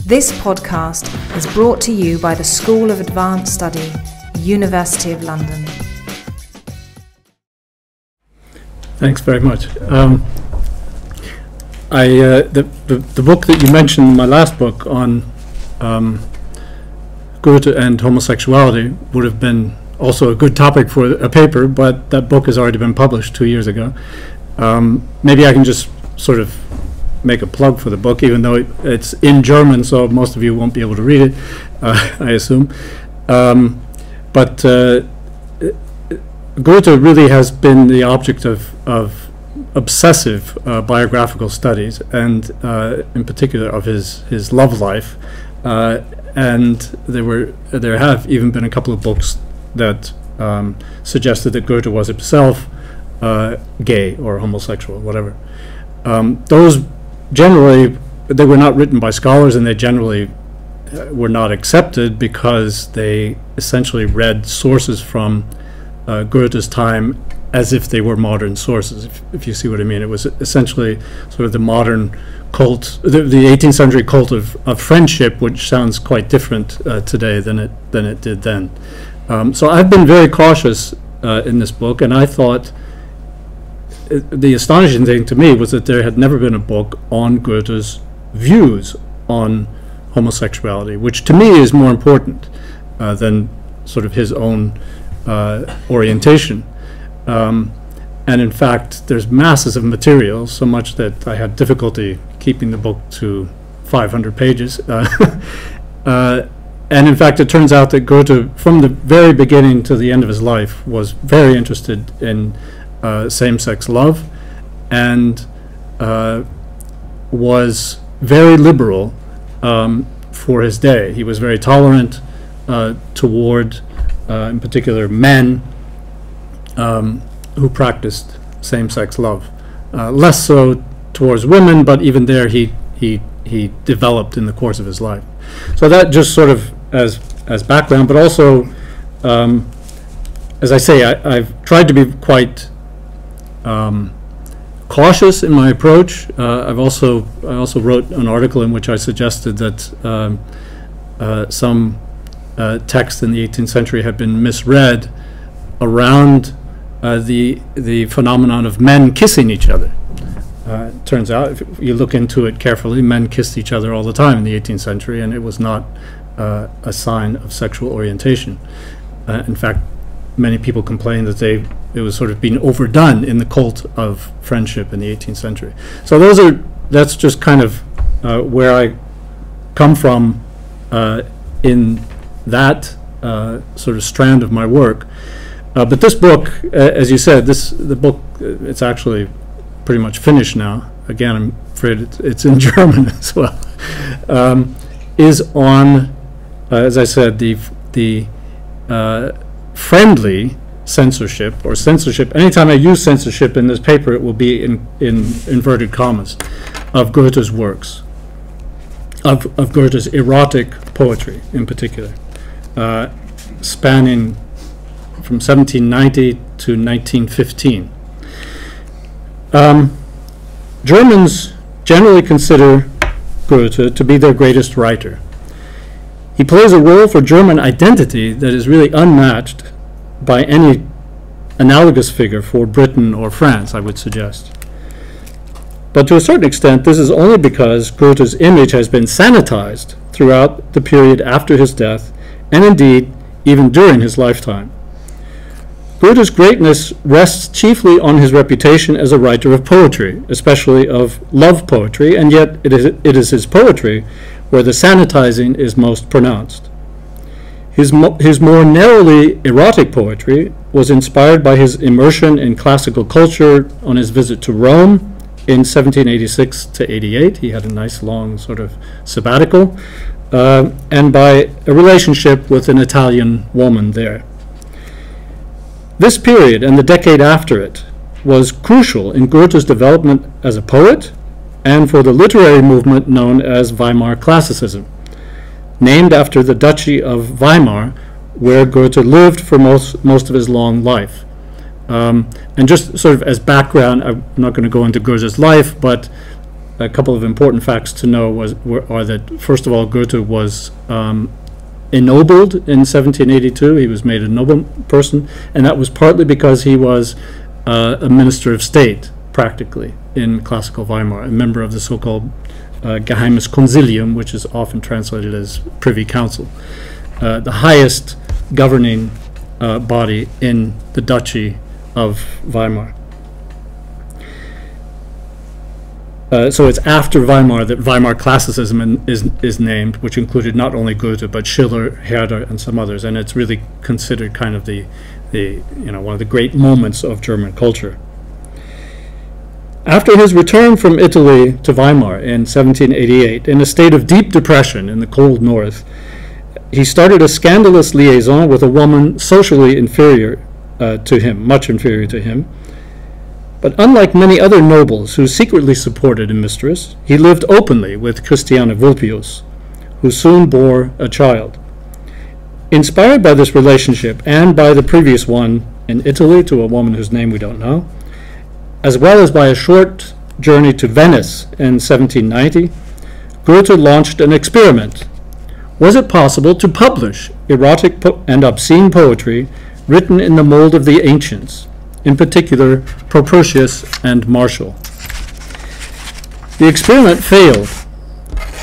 This podcast is brought to you by the School of Advanced Study, University of London. Thanks very much. The book that you mentioned, my last book on Goethe and homosexuality, would have been also a good topic for a paper, but that book has already been published 2 years ago. Maybe I can just sort of make a plug for the book, even though it's in German, so most of you won't be able to read it, I assume. But Goethe really has been the object of obsessive biographical studies, and in particular of his love life. And there have even been a couple of books that suggested that Goethe was himself gay or homosexual, whatever. Those generally, they were not written by scholars, and they generally were not accepted because they essentially read sources from Goethe's time as if they were modern sources, if you see what I mean. It was essentially sort of the modern cult, the 18th century cult of friendship, which sounds quite different today than it did then. So I've been very cautious in this book, and I thought the astonishing thing to me was that there had never been a book on Goethe's views on homosexuality, which to me is more important than sort of his own orientation. And in fact, there's masses of material, so much that I had difficulty keeping the book to 500 pages. And in fact, it turns out that Goethe, from the very beginning to the end of his life, was very interested in same-sex love, and was very liberal for his day. He was very tolerant toward, in particular, men who practiced same-sex love. Less so towards women, but even there he developed in the course of his life. So that just sort of as background, but also, as I say, I've tried to be quite cautious in my approach. I also wrote an article in which I suggested that some texts in the 18th century had been misread around the phenomenon of men kissing each other. It turns out, if you look into it carefully, men kissed each other all the time in the 18th century, and it was not a sign of sexual orientation. In fact, many people complain that it was sort of being overdone in the cult of friendship in the 18th century. So that's just kind of where I come from in that sort of strand of my work. But this book, as you said, the book, it's actually pretty much finished now. Again, I'm afraid it's in German as well. Is on, as I said, the friendly censorship, or censorship. Anytime I use censorship in this paper, it will be in inverted commas, of Goethe's works, of Goethe's erotic poetry in particular, spanning from 1790 to 1915. Germans generally consider Goethe to be their greatest writer. He plays a role for German identity that is really unmatched by any analogous figure for Britain or France, I would suggest. But to a certain extent, this is only because Goethe's image has been sanitized throughout the period after his death, and indeed even during his lifetime. Goethe's greatness rests chiefly on his reputation as a writer of poetry, especially of love poetry, and yet it is his poetry where the sanitizing is most pronounced. His more narrowly erotic poetry was inspired by his immersion in classical culture on his visit to Rome in 1786 to 88. He had a nice long sort of sabbatical, and by a relationship with an Italian woman there. This period and the decade after it was crucial in Goethe's development as a poet and for the literary movement known as Weimar Classicism, named after the Duchy of Weimar, where Goethe lived for most of his long life. And just sort of as background, I'm not going to go into Goethe's life, but a couple of important facts to know are that, first of all, Goethe was ennobled in 1782. He was made a noble person, and that was partly because he was a minister of state, practically, in classical Weimar, a member of the so-called Geheimes Consilium, which is often translated as Privy Council, the highest governing body in the Duchy of Weimar. So it's after Weimar that Weimar classicism is named, which included not only Goethe but Schiller, Herder, and some others, and it's really considered kind of the one of the great moments of German culture. After his return from Italy to Weimar in 1788, in a state of deep depression in the cold north, he started a scandalous liaison with a woman socially inferior to him, much inferior to him. But unlike many other nobles who secretly supported a mistress, he lived openly with Christiane Vulpius, who soon bore a child. Inspired by this relationship and by the previous one in Italy to a woman whose name we don't know, as well as by a short journey to Venice in 1790, Goethe launched an experiment. Was it possible to publish erotic and obscene poetry written in the mold of the ancients, in particular Propertius and Martial? The experiment failed.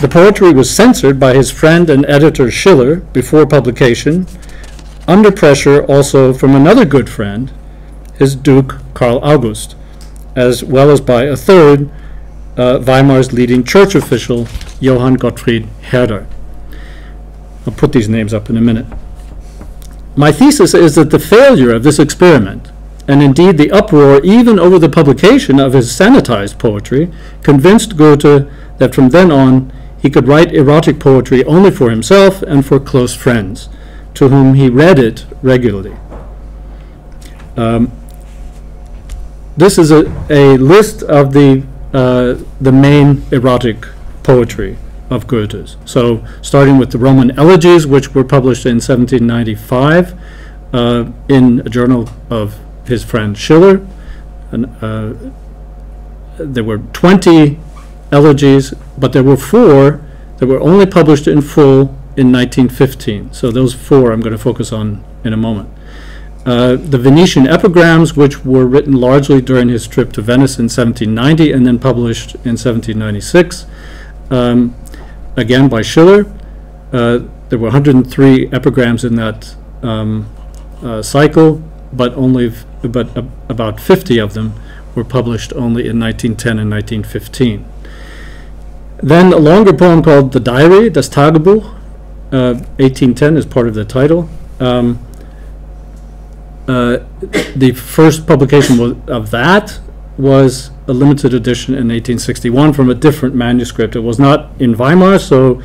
The poetry was censored by his friend and editor Schiller before publication, under pressure also from another good friend, his Duke Karl August, as well as by a third, Weimar's leading church official, Johann Gottfried Herder. I'll put these names up in a minute. My thesis is that the failure of this experiment, and indeed the uproar even over the publication of his sanitized poetry, convinced Goethe that from then on he could write erotic poetry only for himself and for close friends, to whom he read it regularly. This is a list of the main erotic poetry of Goethe's. So starting with the Roman elegies, which were published in 1795 in a journal of his friend Schiller. And, there were 20 elegies, but there were 4 that were only published in full in 1915. So those 4 I'm going to focus on in a moment. The Venetian epigrams, which were written largely during his trip to Venice in 1790 and then published in 1796, again by Schiller. There were 103 epigrams in that cycle, but about 50 of them were published only in 1910 and 1915. Then a longer poem called The Diary, Das Tagebuch, 1810 is part of the title. The first publication of that was a limited edition in 1861 from a different manuscript. It was not in Weimar, so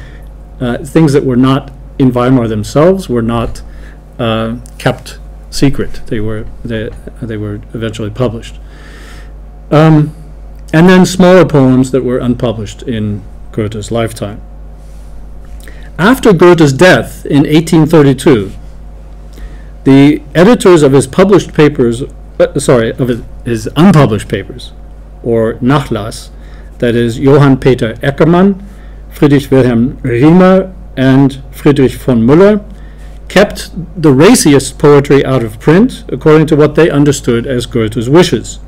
things that were not in Weimar themselves were not kept secret. They were eventually published. And then smaller poems that were unpublished in Goethe's lifetime. After Goethe's death in 1832, the editors of his published papers, his unpublished papers, or Nachlass, that is Johann Peter Eckermann, Friedrich Wilhelm Riemer, and Friedrich von Müller, kept the raciest poetry out of print according to what they understood as Goethe's wishes.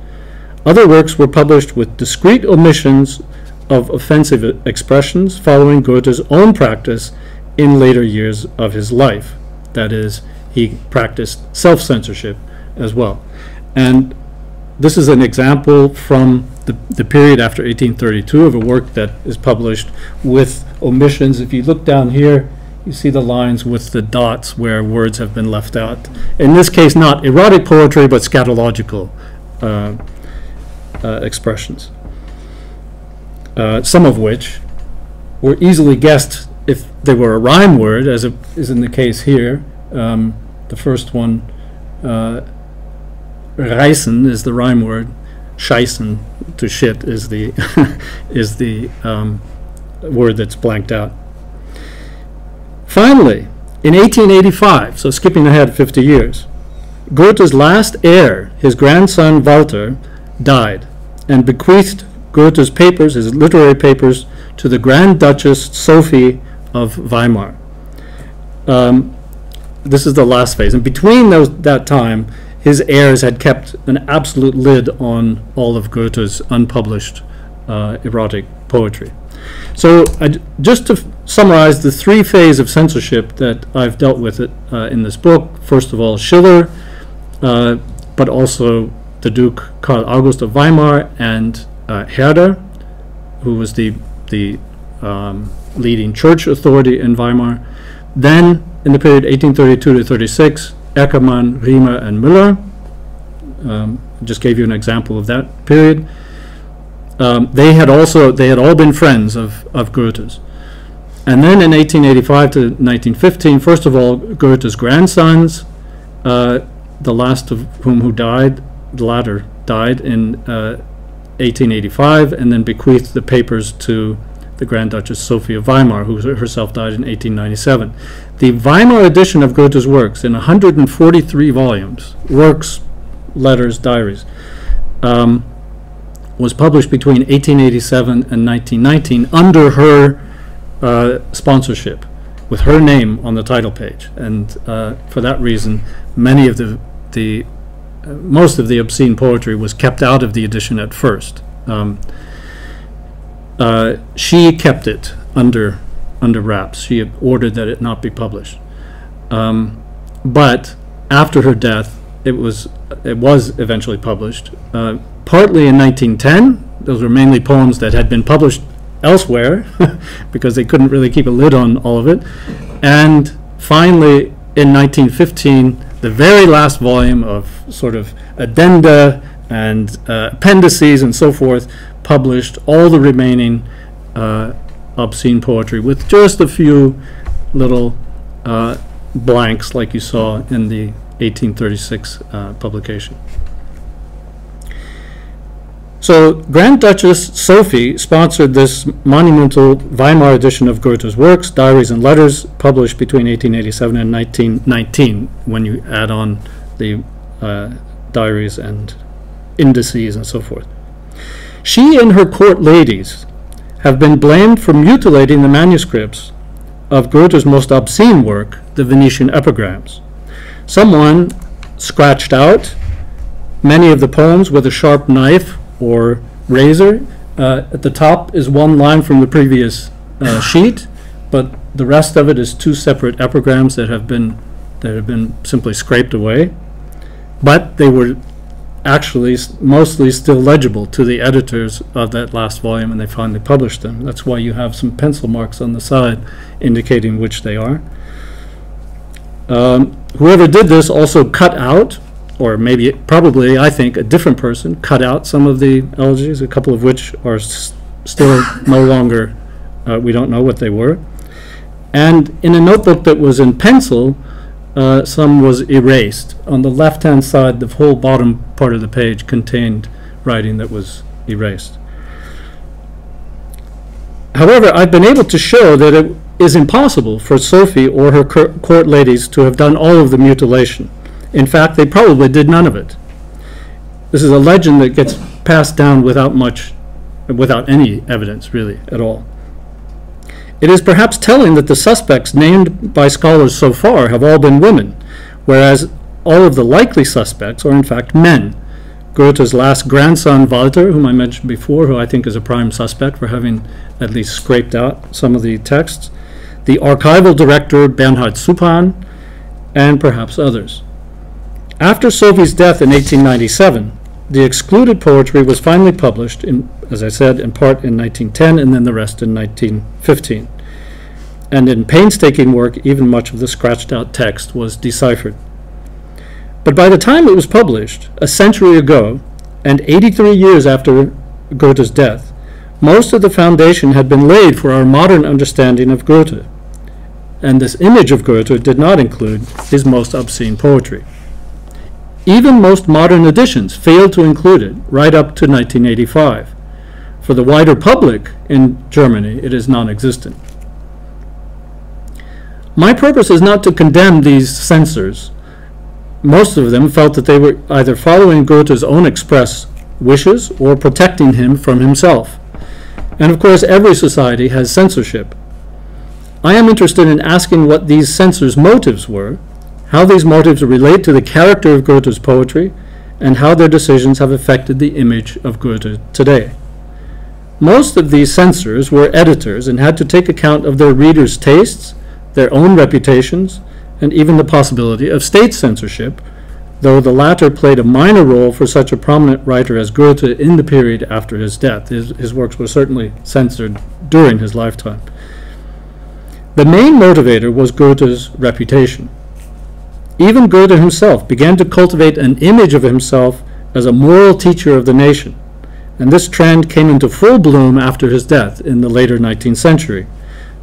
Other works were published with discreet omissions of offensive expressions following Goethe's own practice in later years of his life. That is, he practiced self-censorship as well. And this is an example from the period after 1832 of a work that is published with omissions. If you look down here, you see the lines with the dots where words have been left out. In this case, not erotic poetry, but scatological expressions, some of which were easily guessed if they were a rhyme word, as is in the case here. The first one, reißen, is the rhyme word. Scheißen, to shit, is the is the word that's blanked out. Finally, in 1885, so skipping ahead 50 years, Goethe's last heir, his grandson Walter, died and bequeathed Goethe's papers, his literary papers, to the Grand Duchess Sophie of Weimar. This is the last phase. And between that time, his heirs had kept an absolute lid on all of Goethe's unpublished erotic poetry. So just to summarize the three phases of censorship that I've dealt with in this book, first of all, Schiller, but also the Duke Karl August of Weimar and Herder, who was the leading church authority in Weimar. Then, in the period 1832 to 36, Eckermann, Riemer, and Müller. Just gave you an example of that period. They had all been friends of Goethe's. And then in 1885 to 1915, first of all, Goethe's grandsons, the last of whom died, the latter died in 1885, and then bequeathed the papers to the Grand Duchess Sophie of Weimar, who herself died in 1897. The Weimar edition of Goethe's works, in 143 volumes, works, letters, diaries, was published between 1887 and 1919 under her sponsorship, with her name on the title page. And for that reason, many of most of the obscene poetry was kept out of the edition at first. She kept it under wraps. She had ordered that it not be published. But after her death, it was eventually published. Partly in 1910. Those were mainly poems that had been published elsewhere because they couldn't really keep a lid on all of it. And finally, in 1915, the very last volume of sort of addenda and appendices and so forth published all the remaining obscene poetry, with just a few little blanks like you saw in the 1836 publication. So Grand Duchess Sophie sponsored this monumental Weimar edition of Goethe's works, diaries and letters, published between 1887 and 1919, when you add on the diaries and indices and so forth. She and her court ladies have been blamed for mutilating the manuscripts of Goethe's most obscene work, the Venetian epigrams. Someone scratched out many of the poems with a sharp knife or razor. At the top is one line from the previous sheet, but the rest of it is two separate epigrams that have been simply scraped away. But they were actually mostly still legible to the editors of that last volume, and they finally published them. That's why you have some pencil marks on the side indicating which they are. Whoever did this also cut out, or probably, I think, a different person cut out some of the elegies, a couple of which are still no longer, we don't know what they were. And in a notebook that was in pencil, some was erased. On the left-hand side, the whole bottom part of the page contained writing that was erased. However, I've been able to show that it is impossible for Sophie or her court ladies to have done all of the mutilation. In fact, they probably did none of it. This is a legend that gets passed down without any evidence, really, at all. It is perhaps telling that the suspects named by scholars so far have all been women, whereas all of the likely suspects are in fact men. Goethe's last grandson, Walter, whom I mentioned before, who I think is a prime suspect for having at least scraped out some of the texts, the archival director, Bernhard Suppan, and perhaps others. After Sophie's death in 1897, the excluded poetry was finally published, as I said, in part in 1910 and then the rest in 1915. And in painstaking work, even much of the scratched out text was deciphered. But by the time it was published, a century ago, and 83 years after Goethe's death, most of the foundation had been laid for our modern understanding of Goethe. And this image of Goethe did not include his most obscene poetry. Even most modern editions failed to include it right up to 1985. For the wider public in Germany, it is non-existent. My purpose is not to condemn these censors. Most of them felt that they were either following Goethe's own express wishes or protecting him from himself. And of course, every society has censorship. I am interested in asking what these censors' motives were, how these motives relate to the character of Goethe's poetry, and how their decisions have affected the image of Goethe today. Most of these censors were editors and had to take account of their readers' tastes, their own reputations, and even the possibility of state censorship, though the latter played a minor role for such a prominent writer as Goethe in the period after his death. His works were certainly censored during his lifetime. The main motivator was Goethe's reputation. Even Goethe himself began to cultivate an image of himself as a moral teacher of the nation, and this trend came into full bloom after his death in the later 19th century,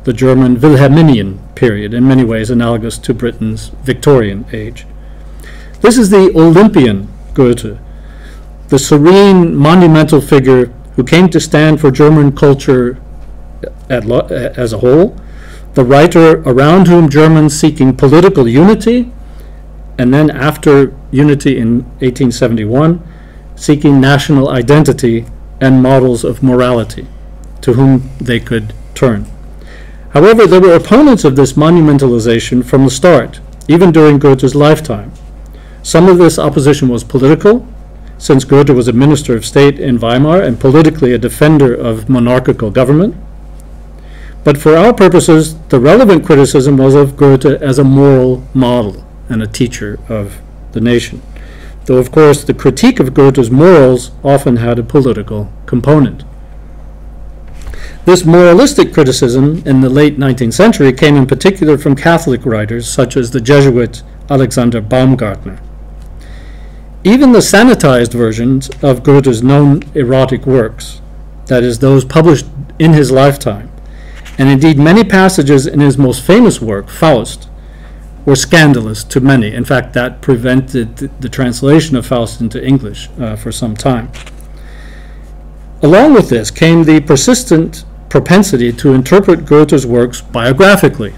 the German Wilhelminian period, in many ways analogous to Britain's Victorian age. This is the Olympian Goethe, the serene, monumental figure who came to stand for German culture as a whole, the writer around whom Germans seeking political unity, and then after unity in 1871, seeking national identity and models of morality to whom they could turn. However, there were opponents of this monumentalization from the start, even during Goethe's lifetime. Some of this opposition was political, since Goethe was a minister of state in Weimar and politically a defender of monarchical government. But for our purposes, the relevant criticism was of Goethe as a moral model and a teacher of the nation, though of course the critique of Goethe's morals often had a political component. This moralistic criticism in the late 19th century came in particular from Catholic writers such as the Jesuit Alexander Baumgartner. Even the sanitized versions of Goethe's known erotic works, that is, those published in his lifetime, and indeed many passages in his most famous work, Faust, were scandalous to many. In fact, that prevented the translation of Faust into English for some time. Along with this came the persistent propensity to interpret Goethe's works biographically,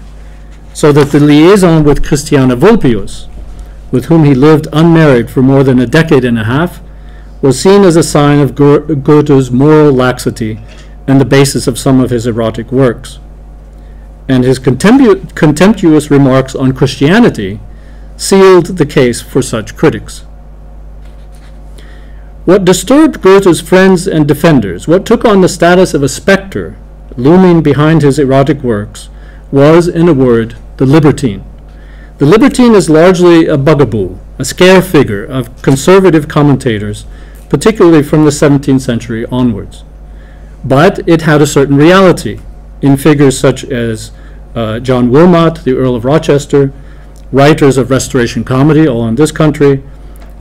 so that the liaison with Christiana Vulpius, with whom he lived unmarried for more than a decade and a half, was seen as a sign of Goethe's moral laxity and the basis of some of his erotic works. And his contemptuous remarks on Christianity sealed the case for such critics. What disturbed Goethe's friends and defenders, what took on the status of a spectre looming behind his erotic works, was, in a word, the libertine. The libertine is largely a bugaboo, a scare figure of conservative commentators, particularly from the 17th century onwards. But it had a certain reality in figures such as John Wilmot, the Earl of Rochester, writers of Restoration comedy all in this country,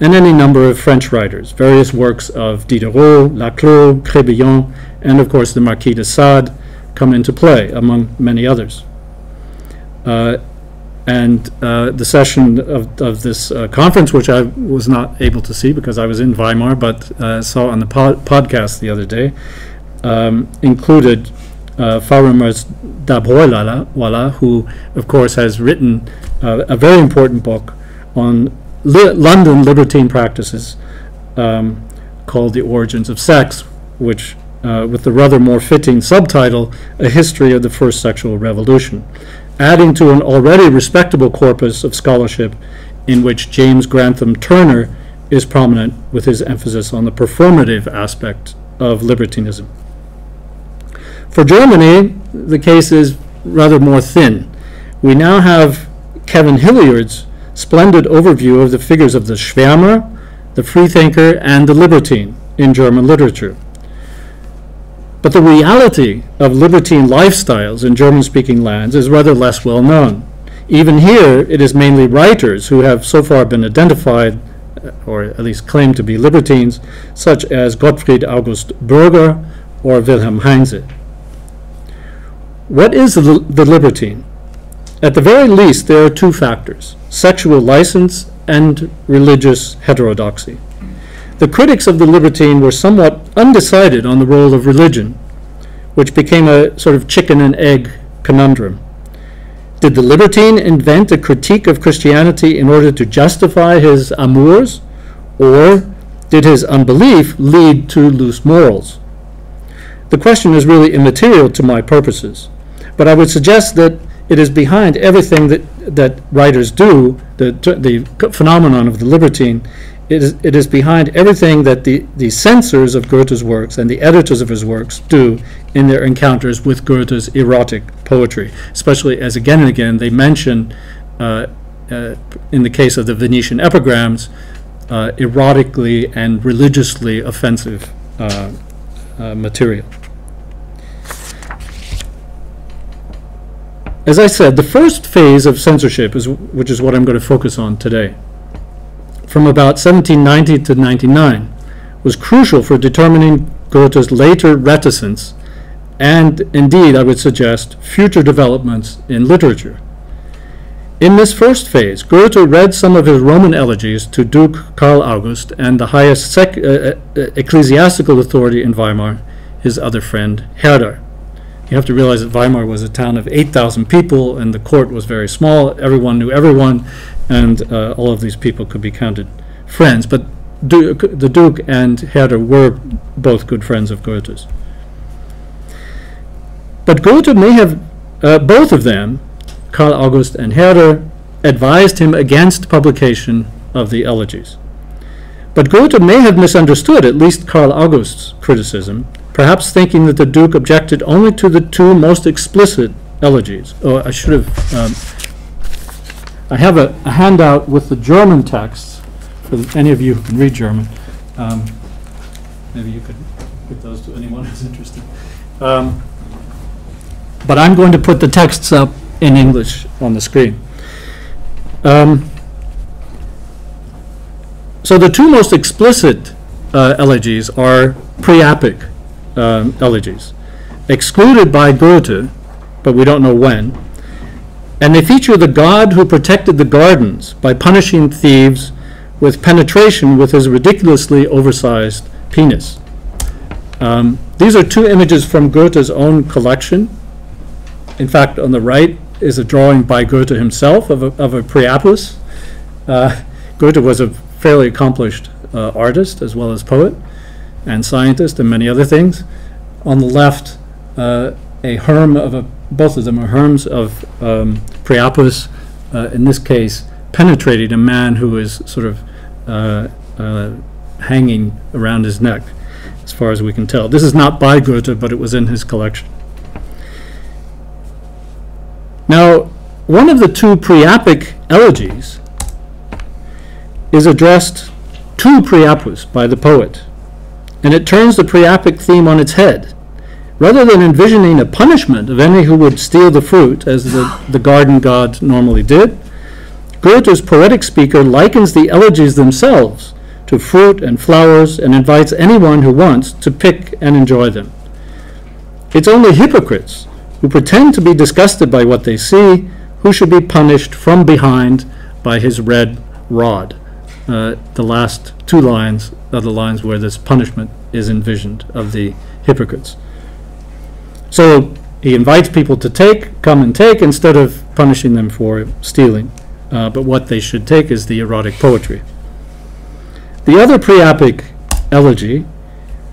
and any number of French writers, various works of Diderot, Laclos, Crébillon, and of course the Marquis de Sade come into play, among many others. The session of this conference, which I was not able to see because I was in Weimar, but saw on the podcast the other day, included Faramarz Dabhoylala, who, of course, has written a very important book on London libertine practices called The Origins of Sex, which, with the rather more fitting subtitle, A History of the First Sexual Revolution, adding to an already respectable corpus of scholarship in which James Grantham Turner is prominent with his emphasis on the performative aspect of libertinism. For Germany, the case is rather more thin. We now have Kevin Hilliard's splendid overview of the figures of the Schwärmer, the freethinker, and the libertine in German literature. But the reality of libertine lifestyles in German-speaking lands is rather less well known. Even here, it is mainly writers who have so far been identified, or at least claimed to be libertines, such as Gottfried August Bürger or Wilhelm Heinze. What is the libertine? At the very least, there are two factors: sexual license and religious heterodoxy. The critics of the libertine were somewhat undecided on the role of religion, which became a sort of chicken and egg conundrum. Did the libertine invent a critique of Christianity in order to justify his amours, or did his unbelief lead to loose morals? The question is really immaterial to my purposes, but I would suggest that it is behind everything that writers do, the phenomenon of the libertine. It is behind everything that the censors of Goethe's works and the editors of his works do in their encounters with Goethe's erotic poetry, especially as again and again they mention, in the case of the Venetian epigrams, erotically and religiously offensive material. As I said, the first phase of censorship, which is what I'm going to focus on today, from about 1790 to 99, was crucial for determining Goethe's later reticence and, indeed, I would suggest, future developments in literature. In this first phase, Goethe read some of his Roman elegies to Duke Karl August and the highest ecclesiastical authority in Weimar, his other friend, Herder. You have to realize that Weimar was a town of 8,000 people, and the court was very small. Everyone knew everyone, and all of these people could be counted friends. But the Duke and Herder were both good friends of Goethe's. But Goethe may have, both of them, Karl August and Herder, advised him against publication of the elegies. But Goethe may have misunderstood at least Karl August's criticism, perhaps thinking that the Duke objected only to the two most explicit elegies. Oh, I should have, I have a handout with the German texts for any of you who can read German. Maybe you could give those to anyone who's interested. But I'm going to put the texts up in English on the screen. So the two most explicit elegies are Priapic elegies, excluded by Goethe, but we don't know when, and they feature the god who protected the gardens by punishing thieves with penetration with his ridiculously oversized penis. These are two images from Goethe's own collection. In fact, on the right is a drawing by Goethe himself of a Priapus. Goethe was a fairly accomplished artist as well as poet and scientist and many other things. On the left, a herm of both of them are herms of Priapus, in this case penetrating a man who is sort of hanging around his neck, as far as we can tell. This is not by Goethe, but it was in his collection. Now, one of the two Priapic elegies is addressed to Priapus by the poet, and it turns the Priapic theme on its head. Rather than envisioning a punishment of any who would steal the fruit, as the garden god normally did, Goethe's poetic speaker likens the elegies themselves to fruit and flowers and invites anyone who wants to pick and enjoy them. It's only hypocrites who pretend to be disgusted by what they see who should be punished from behind by his red rod. The last two lines are the lines where this punishment is envisioned of the hypocrites. So he invites people to come and take, instead of punishing them for stealing. But what they should take is the erotic poetry. The other Priapic elegy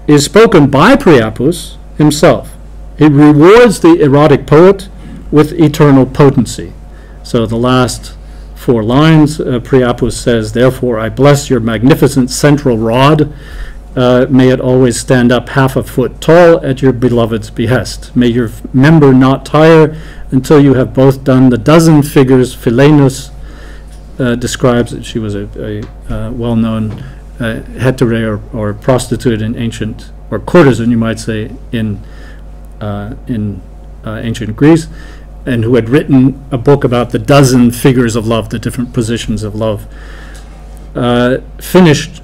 is spoken by Priapus himself. He rewards the erotic poet with eternal potency. So the last four lines, Priapus says, "Therefore I bless your magnificent central rod. May it always stand up half a foot tall at your beloved's behest. May your member not tire until you have both done the dozen figures Philaenus describes." She was a well-known hetero or prostitute in ancient, or courtesan, you might say, in ancient Greece, and who had written a book about the dozen figures of love, the different positions of love. Finished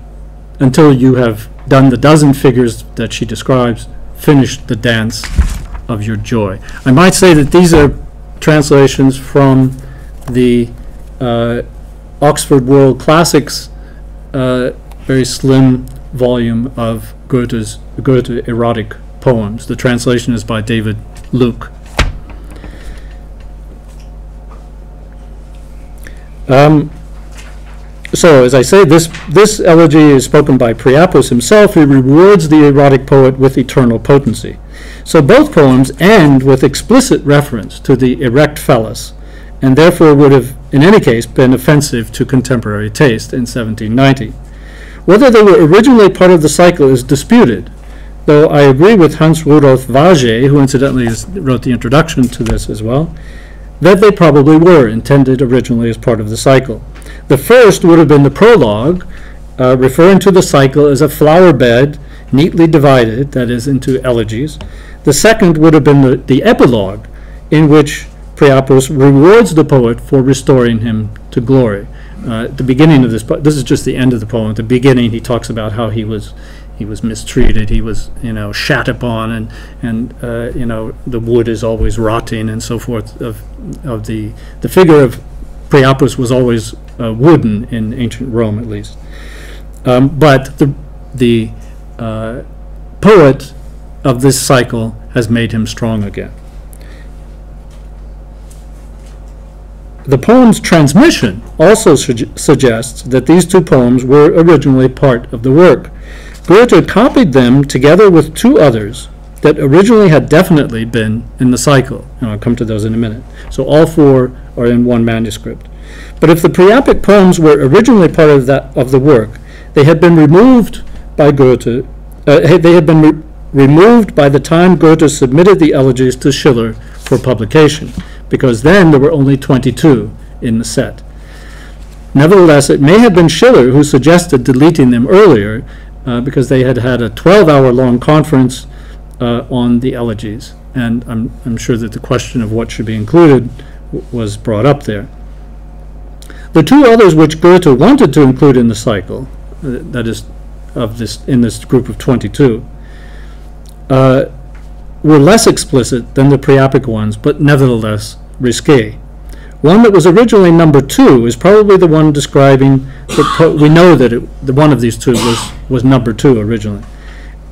until you have done the dozen figures that she describes, finished the dance of your joy. I might say that these are translations from the Oxford World Classics, very slim volume of Goethe erotic poems. The translation is by David Luke. So, as I say, this elegy is spoken by Priapus himself, who rewards the erotic poet with eternal potency. So both poems end with explicit reference to the erect phallus, and therefore would have, in any case, been offensive to contemporary taste in 1790. Whether they were originally part of the cycle is disputed, though I agree with Hans Rudolf Vage, who incidentally wrote the introduction to this as well, that they probably were intended originally as part of the cycle. The first would have been the prologue, referring to the cycle as a flower bed, neatly divided, that is, into elegies. The second would have been the epilogue, in which Priapus rewards the poet for restoring him to glory. At the beginning of this is just the end of the poem. At the beginning, he talks about how he was mistreated, he was, shat upon, and the wood is always rotting and so forth. Of the figure of Priapus was always wooden in ancient Rome, at least. But the poet of this cycle has made him strong again. The poem's transmission also suggests that these two poems were originally part of the work. Goethe copied them together with two others that originally had definitely been in the cycle, and I'll come to those in a minute. So all four are in one manuscript. But if the Priapic poems were originally part of the work, they had been removed by Goethe. They had been removed by the time Goethe submitted the elegies to Schiller for publication, because then there were only 22 in the set. Nevertheless, it may have been Schiller who suggested deleting them earlier, because they had had a 12-hour-long conference on the elegies, and I'm sure that the question of what should be included was brought up there. The two others which Goethe wanted to include in the cycle, that is, in this group of 22, were less explicit than the Priapic ones, but nevertheless risque. One that was originally number 2 is probably the one describing, we know that one of these two was number 2 originally.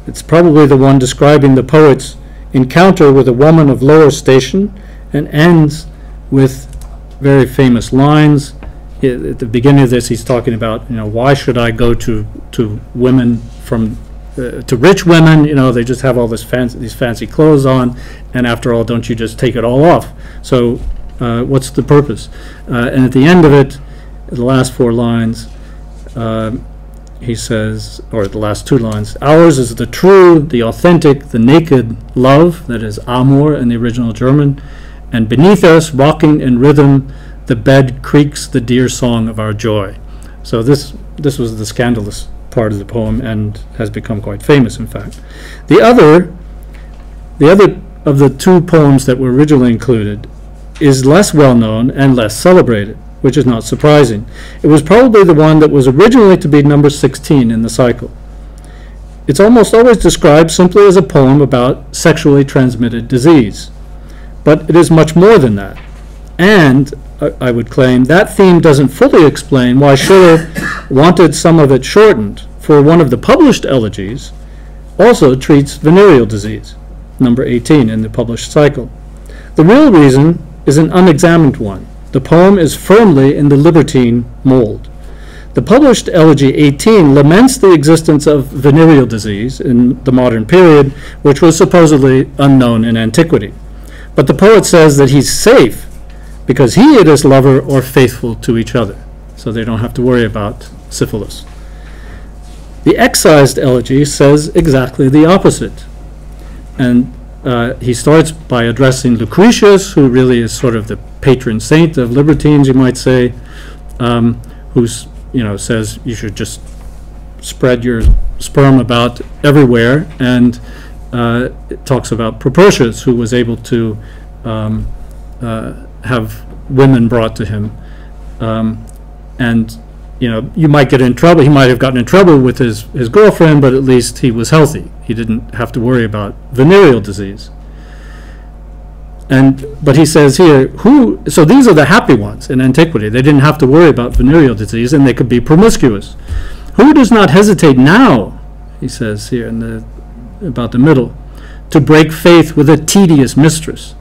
It's probably the one describing the poet's encounter with a woman of lower station, and ends with very famous lines. At the beginning of this, he's talking about, why should I go to women to rich women? They just have all these fancy clothes on, and after all, don't you just take it all off? So what's the purpose? And at the end of it, the last 4 lines, he says, or the last 2 lines, ours is the true, the authentic, the naked love, that is amor in the original German, and beneath us, rocking in rhythm, the bed creaks the dear song of our joy. So this was the scandalous part of the poem, and has become quite famous, in fact. The other of the 2 poems that were originally included is less well known and less celebrated, which is not surprising. It was probably the one that was originally to be number 16 in the cycle. It's almost always described simply as a poem about sexually transmitted disease, but it is much more than that. And I would claim that theme doesn't fully explain why Schiller wanted some of it shortened, for one of the published elegies also treats venereal disease, number 18 in the published cycle. The real reason is an unexamined one. The poem is firmly in the Libertine mold. The published elegy 18 laments the existence of venereal disease in the modern period, which was supposedly unknown in antiquity. But the poet says that he's safe because he and his lover are faithful to each other, so they don't have to worry about syphilis. The excised elegy says exactly the opposite. And he starts by addressing Lucretius, who really is sort of the patron saint of libertines, you might say, who says you should just spread your sperm about everywhere, and it talks about Propertius, who was able to have women brought to him, and you might get in trouble. He might have gotten in trouble with his girlfriend, but at least he was healthy. He didn't have to worry about venereal disease. But he says here, so these are the happy ones in antiquity. They didn't have to worry about venereal disease, and they could be promiscuous. Who does not hesitate now, he says here about the middle, to break faith with a tedious mistress?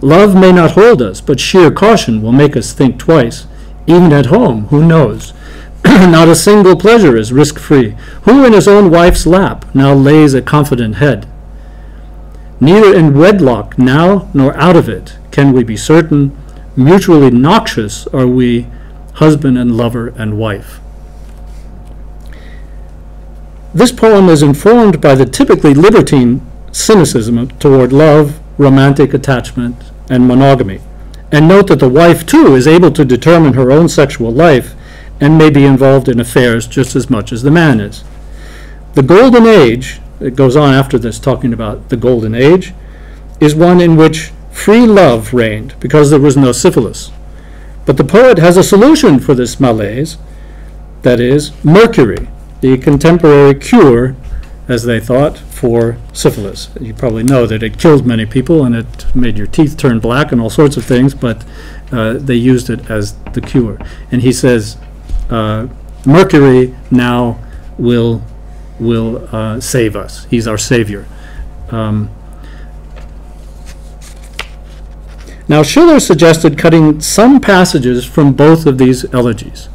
Love may not hold us, but sheer caution will make us think twice. Even at home, who knows? Not a single pleasure is risk-free. Who in his own wife's lap now lays a confident head? Neither in wedlock now nor out of it can we be certain. Mutually noxious are we, husband and lover and wife. This poem is informed by the typically libertine cynicism toward love, romantic attachment, and monogamy. And note that the wife, too, is able to determine her own sexual life and may be involved in affairs just as much as the man is. The Golden Age, it goes on after this talking about the Golden Age, is one in which free love reigned because there was no syphilis. But the poet has a solution for this malaise, that is, mercury, the contemporary cure, as they thought, for syphilis. You probably know that it killed many people and it made your teeth turn black and all sorts of things, but they used it as the cure. And he says, mercury now will save us. He's our savior. Now Schiller suggested cutting some passages from both of these elegies.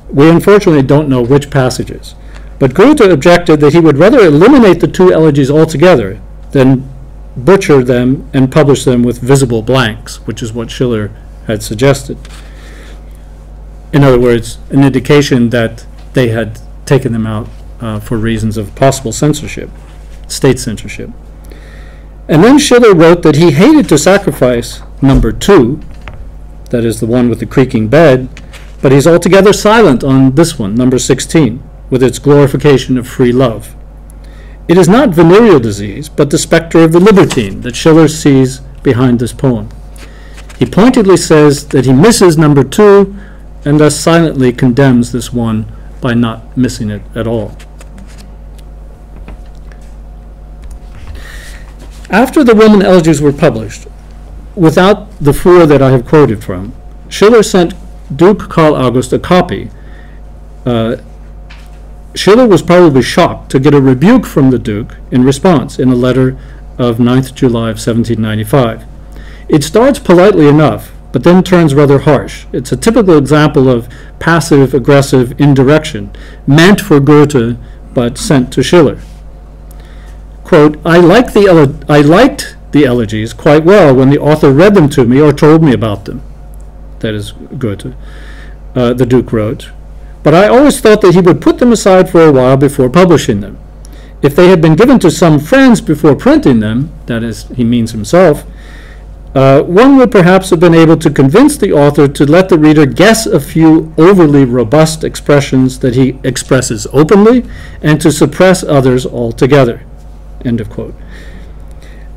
We unfortunately don't know which passages, but Goethe objected that he would rather eliminate the two elegies altogether than butcher them and publish them with visible blanks, which is what Schiller had suggested. In other words, an indication that they had taken them out for reasons of possible censorship, state censorship. And then Schiller wrote that he hated to sacrifice number 2, that is the one with the creaking bed, but he's altogether silent on this one, number 16, with its glorification of free love. It is not venereal disease, but the spectre of the libertine that Schiller sees behind this poem. He pointedly says that he misses number 2 and thus silently condemns this one by not missing it at all. After the Roman elegies were published, without the 4 that I have quoted from, Schiller sent Duke Karl August a copy. Schiller was probably shocked to get a rebuke from the Duke in response in a letter of 9th July of 1795. It starts politely enough, but then turns rather harsh. It's a typical example of passive-aggressive indirection, meant for Goethe, but sent to Schiller. Quote, I liked the elegies quite well when the author read them to me or told me about them. That is Goethe, the Duke wrote. But I always thought that he would put them aside for a while before publishing them. If they had been given to some friends before printing them, that is, he means himself, one would perhaps have been able to convince the author to let the reader guess a few overly robust expressions that he expresses openly and to suppress others altogether. End of quote.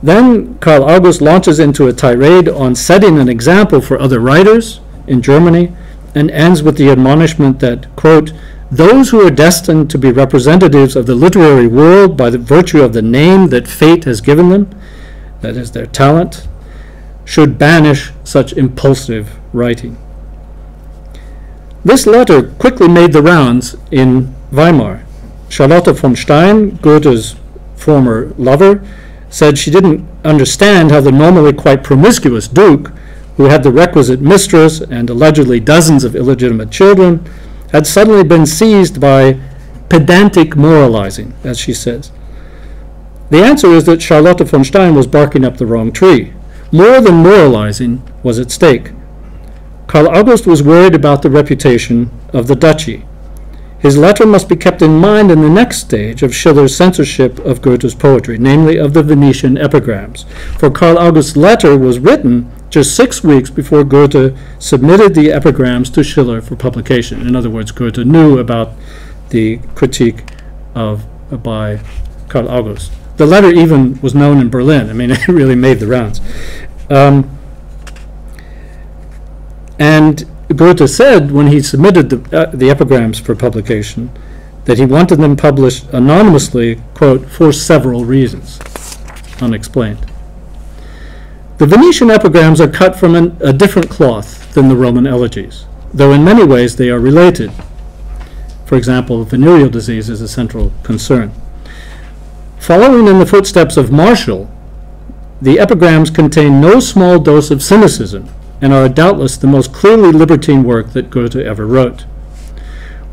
Then Karl August launches into a tirade on setting an example for other writers in Germany and ends with the admonishment that, quote, those who are destined to be representatives of the literary world by the virtue of the name that fate has given them, that is their talent, should banish such impulsive writing. This letter quickly made the rounds in Weimar. Charlotte von Stein, Goethe's former lover, said she didn't understand how the normally quite promiscuous Duke, who had the requisite mistress and allegedly dozens of illegitimate children, had suddenly been seized by pedantic moralizing, as she says. The answer is that Charlotte von Stein was barking up the wrong tree. More than moralizing was at stake. Karl August was worried about the reputation of the duchy. His letter must be kept in mind in the next stage of Schiller's censorship of Goethe's poetry, namely of the Venetian epigrams. For Karl August's letter was written just 6 weeks before Goethe submitted the epigrams to Schiller for publication. In other words, Goethe knew about the critique by Karl August. The letter even was known in Berlin. I mean, it really made the rounds. And Goethe said when he submitted the epigrams for publication that he wanted them published anonymously, quote, for several reasons, unexplained. The Venetian epigrams are cut from a different cloth than the Roman elegies, though in many ways they are related. For example, venereal disease is a central concern. Following in the footsteps of Martial, the epigrams contain no small dose of cynicism and are doubtless the most clearly libertine work that Goethe ever wrote.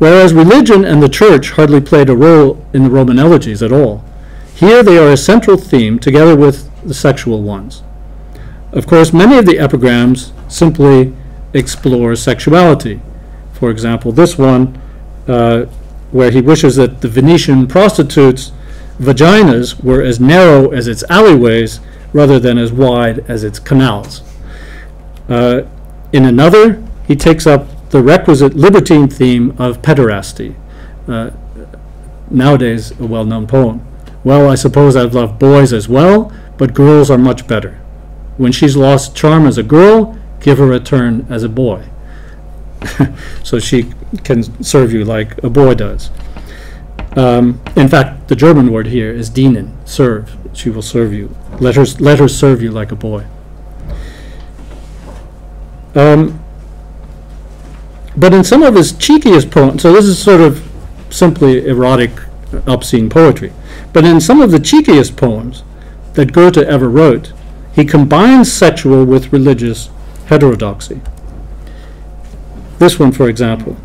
whereas religion and the church hardly played a role in the Roman elegies at all. Here they are a central theme together with the sexual ones. Of course, many of the epigrams simply explore sexuality. For example, this one, where he wishes that the Venetian prostitutes' vaginas were as narrow as its alleyways rather than as wide as its canals. In another, he takes up the requisite libertine theme of pederasty, nowadays a well-known poem. Well, I suppose I've loved boys as well, but girls are much better. When she's lost charm as a girl, give her a turn as a boy. So she can serve you like a boy does. In fact, the German word here is dienen, serve. She will serve you. Let her serve you like a boy. But in some of his cheekiest poems, so this is sort of simply erotic, obscene poetry, but in some of the cheekiest poems that Goethe ever wrote, he combines sexual with religious heterodoxy. This one, for example,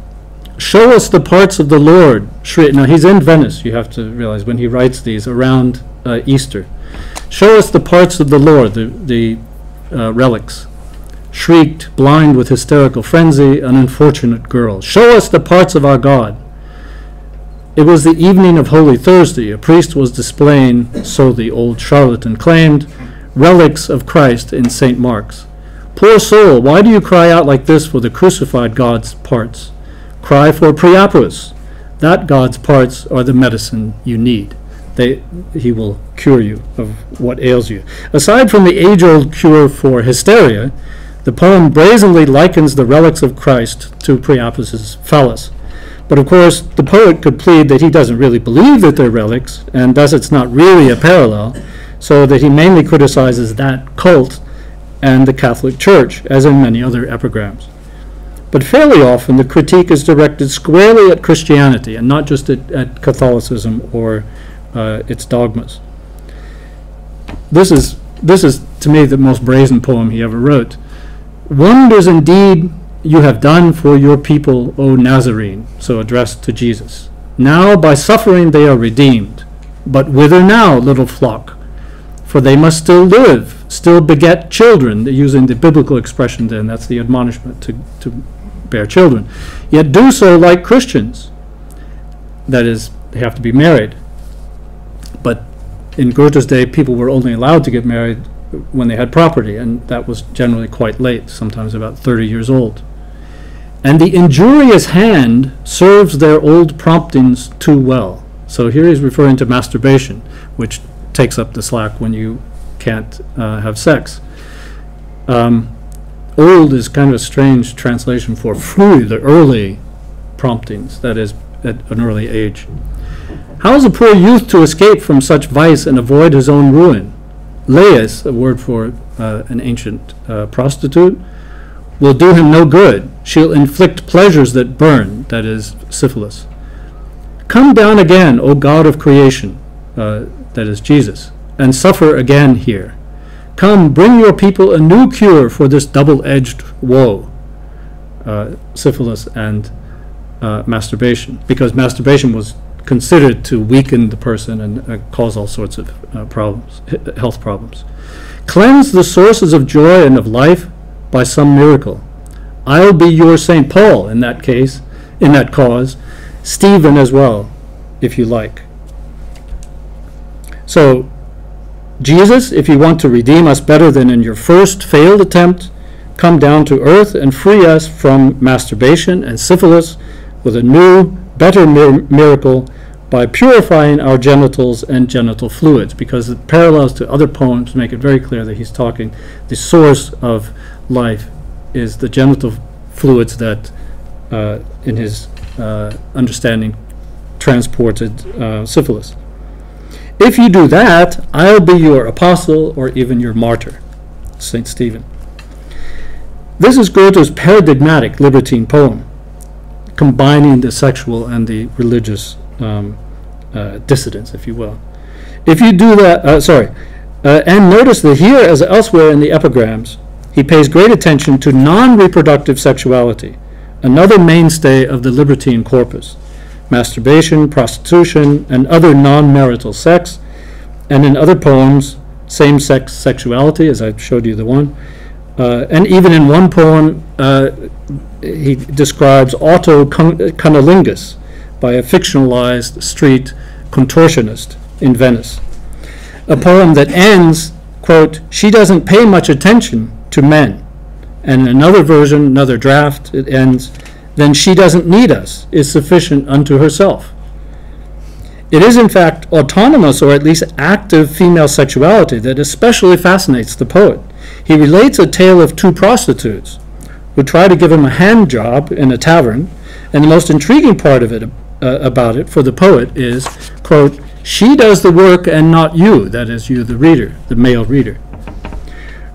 show us the parts of the Lord. Now, he's in Venice, you have to realize, when he writes these around Easter. Show us the parts of the Lord, the relics. Shrieked, blind with hysterical frenzy, an unfortunate girl. Show us the parts of our God. It was the evening of Holy Thursday. A priest was displaying, so the old charlatan claimed, relics of Christ in St. Mark's. Poor soul, why do you cry out like this for the crucified God's parts? Cry for Priapic. That God's parts are the medicine you need. He will cure you of what ails you. Aside from the age-old cure for hysteria, the poem brazenly likens the relics of Christ to Priapic's phallus. But of course, the poet could plead that he doesn't really believe that they're relics, and thus it's not really a parallel, so that he mainly criticizes that cult and the Catholic Church, as in many other epigrams. But fairly often, the critique is directed squarely at Christianity, and not just at Catholicism or its dogmas. This is, to me, the most brazen poem he ever wrote. Wonders indeed you have done for your people, O Nazarene, so addressed to Jesus. Now by suffering they are redeemed. But whither now, little flock? For they must still live, still beget children, using the biblical expression then, that's the admonishment to bear children. Yet do so like Christians. That is, they have to be married. But in Goethe's day, people were only allowed to get married when they had property, and that was generally quite late, sometimes about 30 years old. And the injurious hand serves their old promptings too well. So here he's referring to masturbation, which takes up the slack when you can't have sex. Old is kind of a strange translation for früh, the early promptings, that is, at an early age. How is a poor youth to escape from such vice and avoid his own ruin? Lais, a word for an ancient prostitute, will do him no good. She'll inflict pleasures that burn, that is, syphilis. Come down again, O God of creation, that is, Jesus, and suffer again here. Come, bring your people a new cure for this double-edged woe, syphilis and masturbation, because masturbation was considered to weaken the person and cause all sorts of problems, health problems. Cleanse the sources of joy and of life by some miracle. I'll be your St. Paul in that case, in that cause, Stephen as well, if you like. So, Jesus, if you want to redeem us better than in your first failed attempt, come down to earth and free us from masturbation and syphilis with a new, better miracle by purifying our genitals and genital fluids, because the parallels to other poems make it very clear that he's talking, the source of life is the genital fluids that, in his understanding, transported syphilis. If you do that, I'll be your apostle or even your martyr, St. Stephen. This is Goethe's paradigmatic libertine poem, combining the sexual and the religious dissidence, if you will. If you do that, and notice that here, as elsewhere in the epigrams, he pays great attention to non-reproductive sexuality, another mainstay of the libertine corpus: masturbation, prostitution, and other non-marital sex, and in other poems, same-sex sexuality, as I showed you the one. And even in one poem, he describes autocunnilingus by a fictionalized street contortionist in Venice. A poem that ends, quote, "She doesn't pay much attention to men." And in another version, another draft, it ends, "Then she doesn't need us, is sufficient unto herself." It is, in fact, autonomous or at least active female sexuality that especially fascinates the poet. He relates a tale of two prostitutes who try to give him a hand job in a tavern, and the most intriguing part of it, about it for the poet is, quote, "She does the work and not you," that is, you, the reader, the male reader.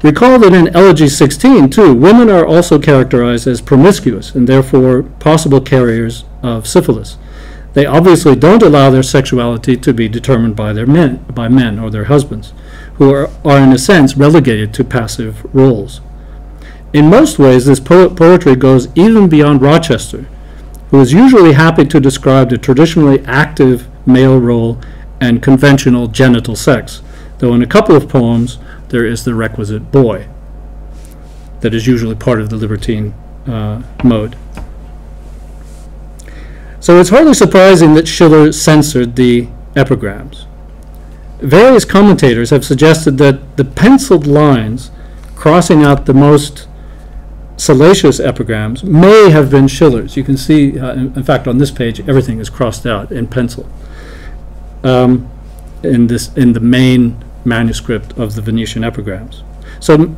Recall that in Elegy 16, too, women are also characterized as promiscuous and therefore possible carriers of syphilis. They obviously don't allow their sexuality to be determined by men or their husbands, who are in a sense relegated to passive roles. In most ways, this poetry goes even beyond Rochester, who is usually happy to describe the traditionally active male role and conventional genital sex, though in a couple of poems there is the requisite boy that is usually part of the libertine mode. So it's hardly surprising that Schiller censored the epigrams. Various commentators have suggested that the penciled lines crossing out the most salacious epigrams may have been Schiller's. You can see, in fact, on this page, everything is crossed out in pencil in the main manuscript of the Venetian epigrams. So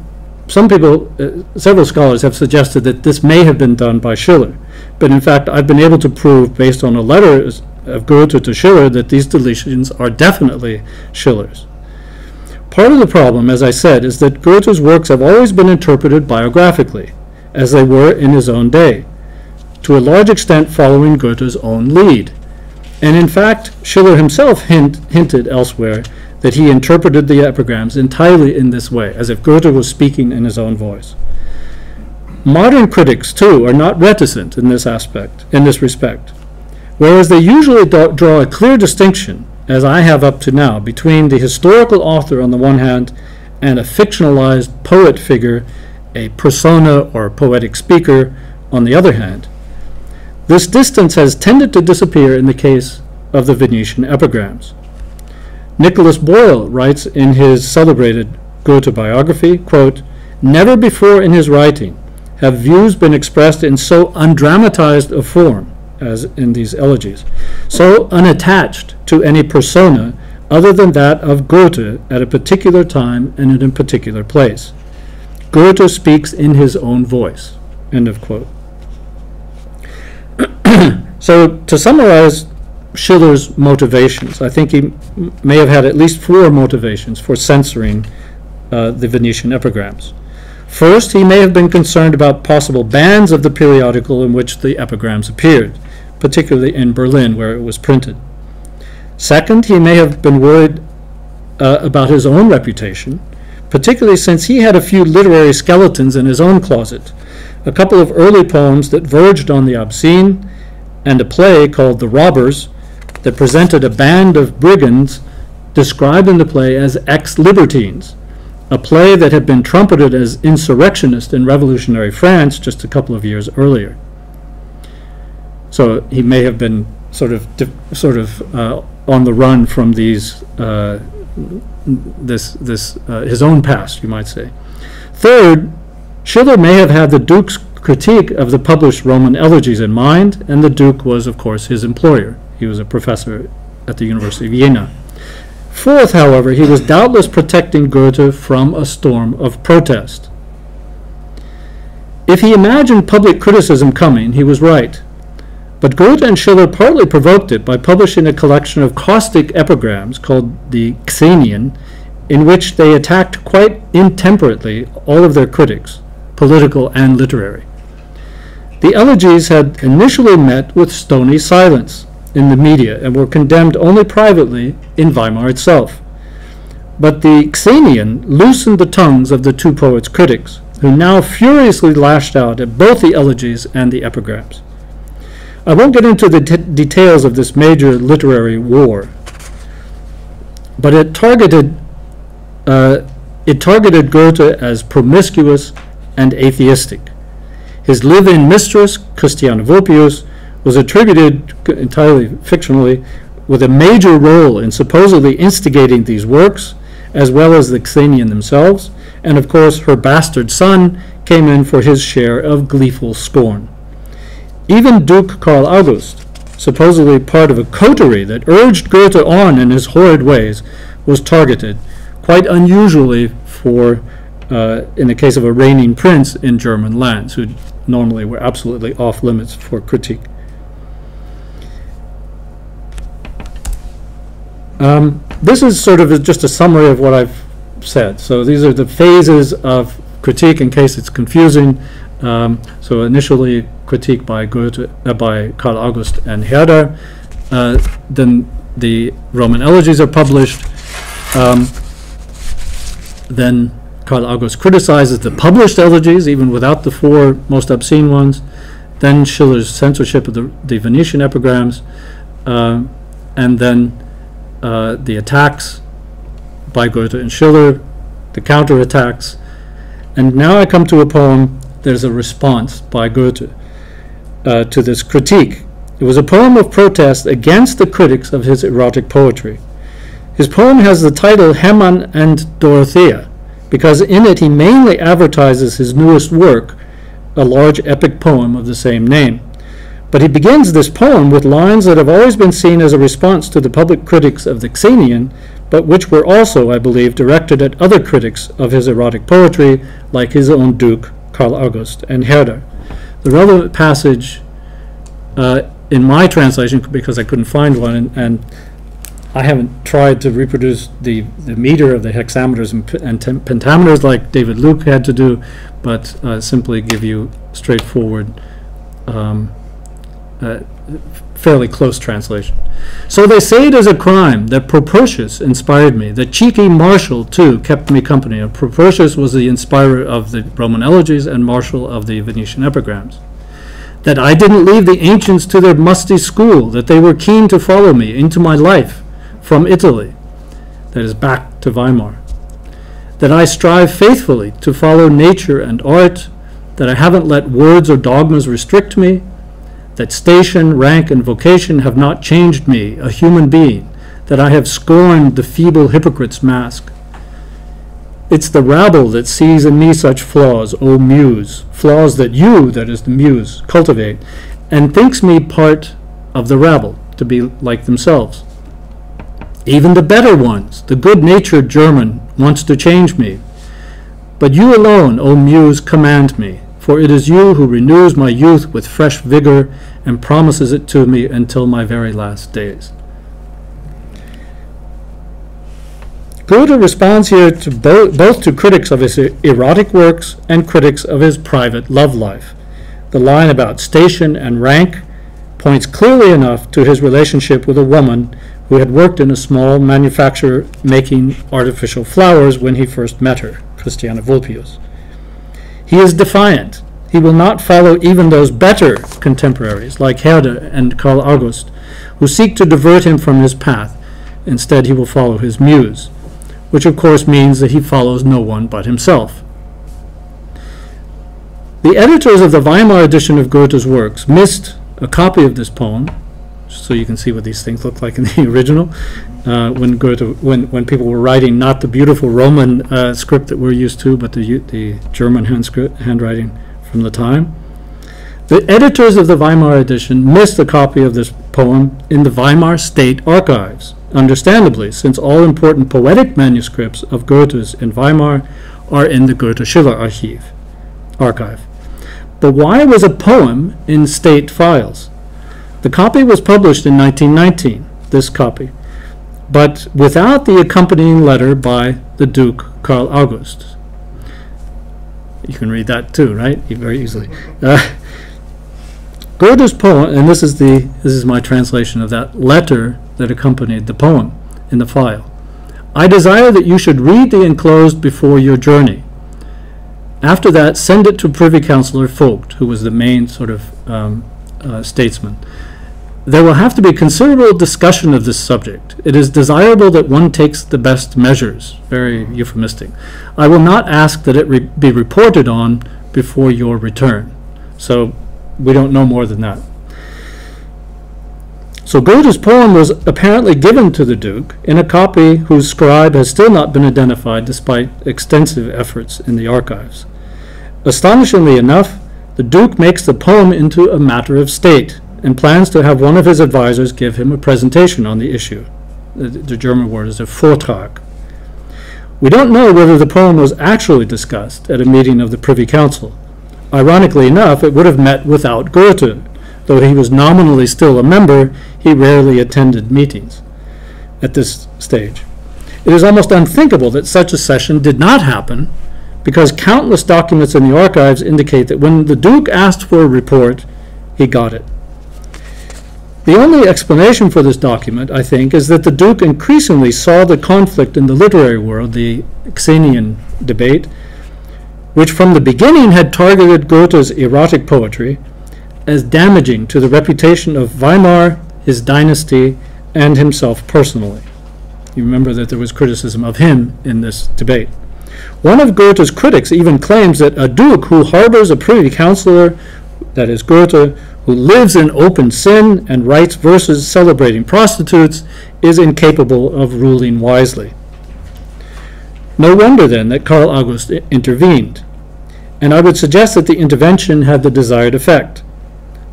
some people, several scholars have suggested that this may have been done by Schiller, but in fact I've been able to prove, based on a letter of Goethe to Schiller, that these deletions are definitely Schiller's. Part of the problem, as I said, is that Goethe's works have always been interpreted biographically, as they were in his own day, to a large extent following Goethe's own lead. And in fact, Schiller himself hinted elsewhere that he interpreted the epigrams entirely in this way, as if Goethe was speaking in his own voice. Modern critics, too, are not reticent in this respect, whereas they usually draw a clear distinction, as I have up to now, between the historical author on the one hand and a fictionalized poet figure, a persona or poetic speaker, on the other hand. This distance has tended to disappear in the case of the Venetian epigrams. Nicholas Boyle writes in his celebrated Goethe biography, quote, "Never before in his writing have views been expressed in so undramatized a form," as in these elegies, "so unattached to any persona other than that of Goethe at a particular time and in a particular place. Goethe speaks in his own voice," end of quote. So to summarize Schiller's motivations, I think he may have had at least 4 motivations for censoring the Venetian epigrams. First, he may have been concerned about possible bans of the periodical in which the epigrams appeared, particularly in Berlin, where it was printed. Second, he may have been worried about his own reputation, particularly since he had a few literary skeletons in his own closet, a couple of early poems that verged on the obscene, and a play called The Robbers that presented a band of brigands described in the play as ex-libertines, a play that had been trumpeted as insurrectionist in revolutionary France just a couple of years earlier. So he may have been sort of on the run from these his own past, you might say. Third, Schiller may have had the Duke's critique of the published Roman elegies in mind, and the Duke was, of course, his employer. He was a professor at the University of Vienna. Fourth, however, he was doubtless protecting Goethe from a storm of protest. If he imagined public criticism coming, he was right. But Goethe and Schiller partly provoked it by publishing a collection of caustic epigrams called the Xenien, in which they attacked quite intemperately all of their critics, political and literary. The elegies had initially met with stony silence in the media and were condemned only privately in Weimar itself. But the Xenien loosened the tongues of the two poets' critics, who now furiously lashed out at both the elegies and the epigrams. I won't get into the details of this major literary war, but it targeted Goethe as promiscuous and atheistic. His live-in mistress, Christiane Vulpius, was attributed, entirely fictionally, with a major role in supposedly instigating these works, as well as the Xenian themselves, and of course her bastard son came in for his share of gleeful scorn. Even Duke Karl August, supposedly part of a coterie that urged Goethe on in his horrid ways, was targeted, quite unusually for, in the case of a reigning prince in German lands, who normally were absolutely off limits for critique. This is sort of just a summary of what I've said. So these are the phases of critique in case it's confusing. So initially critique by Goethe, by Karl August and Herder. Then the Roman elegies are published. Then Karl August criticizes the published elegies, even without the four most obscene ones. Then Schiller's censorship of the Venetian epigrams. And then the attacks by Goethe and Schiller, the counterattacks. And now I come to a poem. There's a response by Goethe to this critique. It was a poem of protest against the critics of his erotic poetry. His poem has the title Hermann and Dorothea, because in it he mainly advertises his newest work, a large epic poem of the same name. But he begins this poem with lines that have always been seen as a response to the public critics of the Xenian, but which were also, I believe, directed at other critics of his erotic poetry, like his own Duke, Karl August, and Herder. The relevant passage in my translation, because I couldn't find one, and I haven't tried to reproduce the meter of the hexameters and pentameters like David Luke had to do, but simply give you straightforward, fairly close translation. So they say it is a crime that Propertius inspired me, that cheeky Martial, too, kept me company. And Propertius was the inspirer of the Roman elegies and Martial of the Venetian epigrams. That I didn't leave the ancients to their musty school, that they were keen to follow me into my life from Italy, that is back to Weimar. That I strive faithfully to follow nature and art, that I haven't let words or dogmas restrict me, that station, rank, and vocation have not changed me, a human being, that I have scorned the feeble hypocrite's mask. It's the rabble that sees in me such flaws, O muse, flaws that you, that is the muse, cultivate, and thinks me part of the rabble, to be like themselves. Even the better ones, the good-natured German, wants to change me. But you alone, O muse, command me, for it is you who renews my youth with fresh vigor and promises it to me until my very last days. Goethe responds here to both to critics of his erotic works and critics of his private love life. The line about station and rank points clearly enough to his relationship with a woman who had worked in a small manufacturer making artificial flowers when he first met her, Christiane Vulpius. He is defiant. He will not follow even those better contemporaries, like Herder and Karl August, who seek to divert him from his path. Instead, he will follow his muse, which of course means that he follows no one but himself. The editors of the Weimar edition of Goethe's works missed a copy of this poem, so you can see what these things look like in the original, when people were writing not the beautiful Roman script that we're used to, but the German handwriting from the time. The editors of the Weimar edition missed a copy of this poem in the Weimar State Archives, understandably, since all important poetic manuscripts of Goethe's in Weimar are in the Goethe-Schiller archive. But why was a poem in state files? The copy was published in 1919, this copy, but without the accompanying letter by the Duke Karl August. You can read that too, right? Very easily. Goethe's poem, and this is my translation of that letter that accompanied the poem in the file. I desire that you should read the enclosed before your journey. After that, send it to Privy Councillor Vogt, who was the main sort of statesman. There will have to be considerable discussion of this subject. It is desirable that one takes the best measures. Very euphemistic. I will not ask that it be reported on before your return. So we don't know more than that. So Goethe's poem was apparently given to the Duke in a copy whose scribe has still not been identified despite extensive efforts in the archives. Astonishingly enough, the Duke makes the poem into a matter of state and plans to have one of his advisors give him a presentation on the issue. The German word is a Vortrag. We don't know whether the poem was actually discussed at a meeting of the Privy Council. Ironically enough, it would have met without Goethe. Though he was nominally still a member, he rarely attended meetings at this stage. It is almost unthinkable that such a session did not happen, because countless documents in the archives indicate that when the Duke asked for a report, he got it. The only explanation for this document, I think, is that the Duke increasingly saw the conflict in the literary world, the Xenian debate, which from the beginning had targeted Goethe's erotic poetry, as damaging to the reputation of Weimar, his dynasty, and himself personally. You remember that there was criticism of him in this debate. One of Goethe's critics even claims that a duke who harbors a privy councillor, that is Goethe, who lives in open sin and writes verses celebrating prostitutes, is incapable of ruling wisely. No wonder then that Karl August intervened, and I would suggest that the intervention had the desired effect.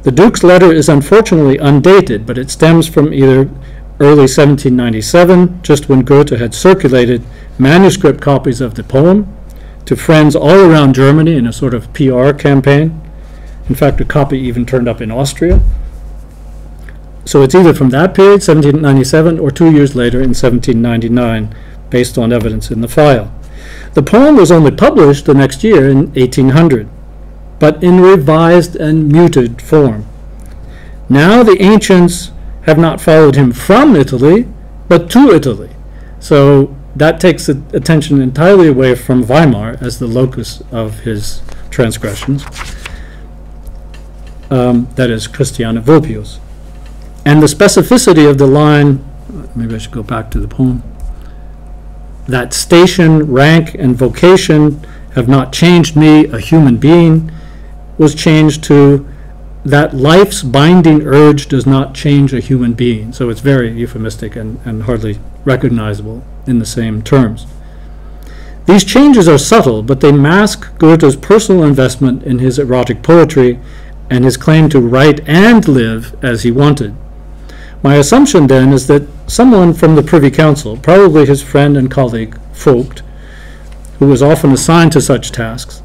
The Duke's letter is unfortunately undated, but it stems from either early 1797, just when Goethe had circulated manuscript copies of the poem to friends all around Germany in a sort of PR campaign. In fact, a copy even turned up in Austria. So it's either from that period, 1797, or 2 years later in 1799, based on evidence in the file. The poem was only published the next year in 1800, but in revised and muted form. Now the ancients have not followed him from Italy, but to Italy. So that takes attention entirely away from Weimar as the locus of his transgressions. That is Christiane Vulpius. And the specificity of the line, maybe I should go back to the poem, that station, rank, and vocation have not changed me, a human being, was changed to that life's binding urge does not change a human being. So it's very euphemistic and hardly recognizable in the same terms. These changes are subtle, but they mask Goethe's personal investment in his erotic poetry and his claim to write and live as he wanted. My assumption then is that someone from the Privy Council, probably his friend and colleague Vogt, who was often assigned to such tasks,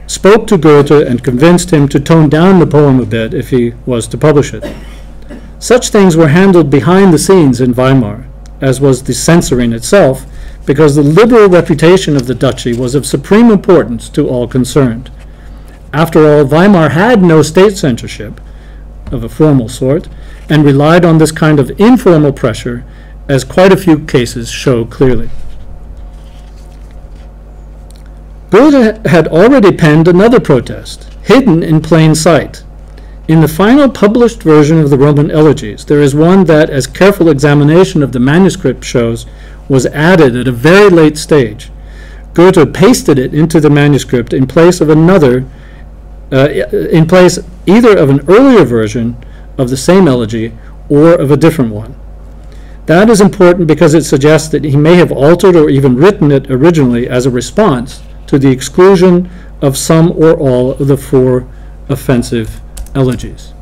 spoke to Goethe and convinced him to tone down the poem a bit if he was to publish it. Such things were handled behind the scenes in Weimar, as was the censoring itself, because the liberal reputation of the duchy was of supreme importance to all concerned. After all, Weimar had no state censorship of a formal sort, and relied on this kind of informal pressure, as quite a few cases show clearly. Goethe had already penned another protest, hidden in plain sight. In the final published version of the Roman elegies, there is one that, as careful examination of the manuscript shows, was added at a very late stage. Goethe pasted it into the manuscript in place of another, in place either of an earlier version of the same elegy or of a different one. That is important because it suggests that he may have altered or even written it originally as a response to the exclusion of some or all of the 4 offensive elegies.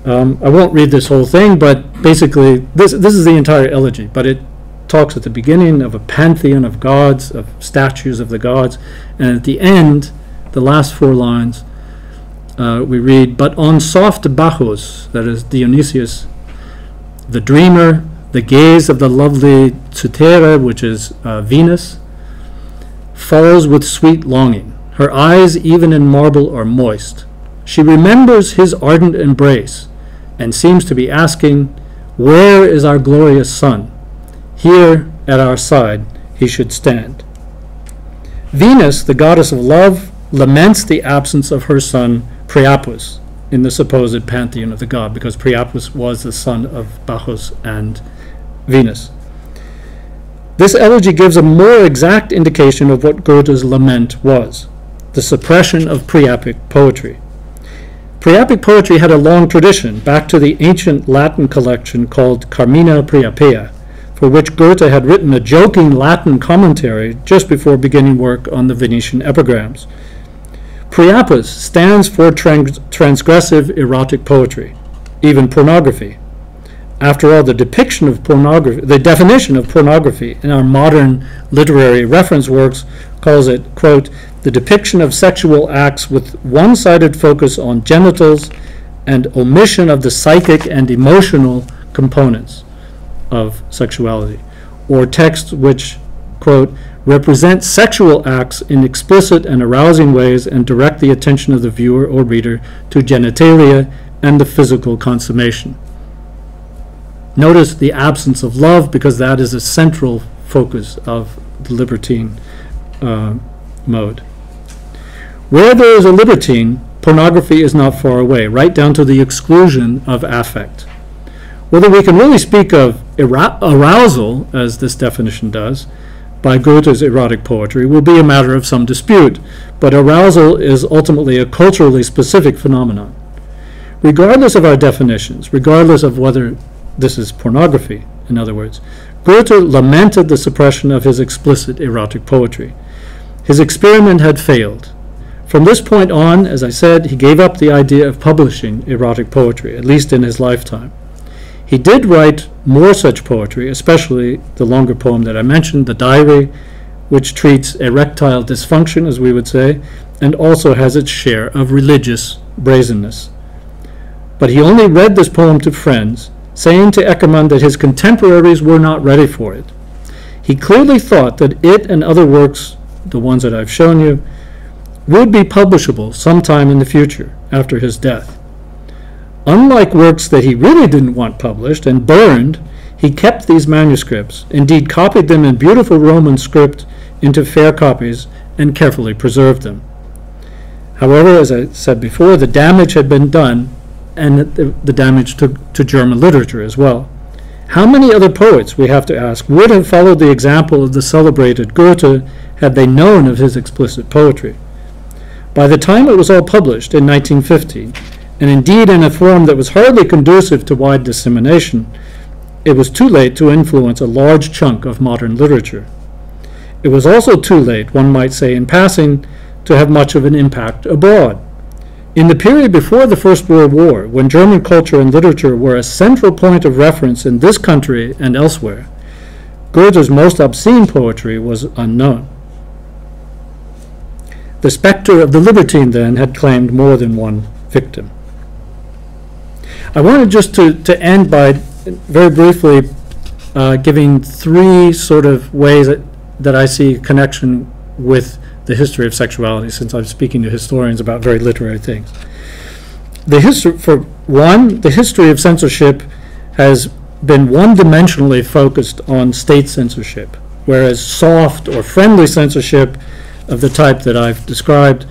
I won't read this whole thing, but basically this is the entire elegy, but it talks at the beginning of a pantheon of gods, of statues of the gods, and at the end, the last 4 lines, we read, "But on soft Bacchus," that is Dionysius, "the dreamer, the gaze of the lovely Cythera," which is Venus, "falls with sweet longing. Her eyes, even in marble, are moist. She remembers his ardent embrace, and seems to be asking, 'Where is our glorious son? Here at our side he should stand.'" Venus, the goddess of love, laments the absence of her son Priapus in the supposed pantheon of the god, because Priapus was the son of Bacchus and Venus. This elegy gives a more exact indication of what Goethe's lament was: the suppression of Priapic poetry. Priapic poetry had a long tradition, back to the ancient Latin collection called Carmina Priapea, for which Goethe had written a joking Latin commentary just before beginning work on the Venetian epigrams. Priapus stands for transgressive erotic poetry, even pornography. After all, the definition of pornography in our modern literary reference works calls it, quote, the depiction of sexual acts with one-sided focus on genitals and omission of the psychic and emotional components of sexuality, or texts which, quote, represent sexual acts in explicit and arousing ways and direct the attention of the viewer or reader to genitalia and the physical consummation. Notice the absence of love, because that is a central focus of the libertine mode. Where there is a libertine, pornography is not far away, right down to the exclusion of affect. Whether we can really speak of arousal, as this definition does, by Goethe's erotic poetry will be a matter of some dispute, but arousal is ultimately a culturally specific phenomenon. Regardless of our definitions, regardless of whether this is pornography, in other words, Goethe lamented the suppression of his explicit erotic poetry. His experiment had failed. From this point on, as I said, he gave up the idea of publishing erotic poetry, at least in his lifetime. He did write more such poetry, especially the longer poem that I mentioned, The Diary, which treats erectile dysfunction, as we would say, and also has its share of religious brazenness. But he only read this poem to friends, saying to Eckermann that his contemporaries were not ready for it. He clearly thought that it and other works, the ones that I've shown you, would be publishable sometime in the future, after his death. Unlike works that he really didn't want published and burned, he kept these manuscripts, indeed copied them in beautiful Roman script into fair copies, and carefully preserved them. However, as I said before, the damage had been done, and the damage to German literature as well. How many other poets, we have to ask, would have followed the example of the celebrated Goethe had they known of his explicit poetry? By the time it was all published in 1950, and indeed in a form that was hardly conducive to wide dissemination, it was too late to influence a large chunk of modern literature. It was also too late, one might say in passing, to have much of an impact abroad. In the period before the First World War, when German culture and literature were a central point of reference in this country and elsewhere, Goethe's most obscene poetry was unknown. The spectre of the libertine, then, had claimed more than one victim. I wanted just to end by very briefly giving three sort of ways that I see a connection with the history of sexuality, since I'm speaking to historians about very literary things. For one, the history of censorship has been one-dimensionally focused on state censorship, whereas soft or friendly censorship of the type that I've described,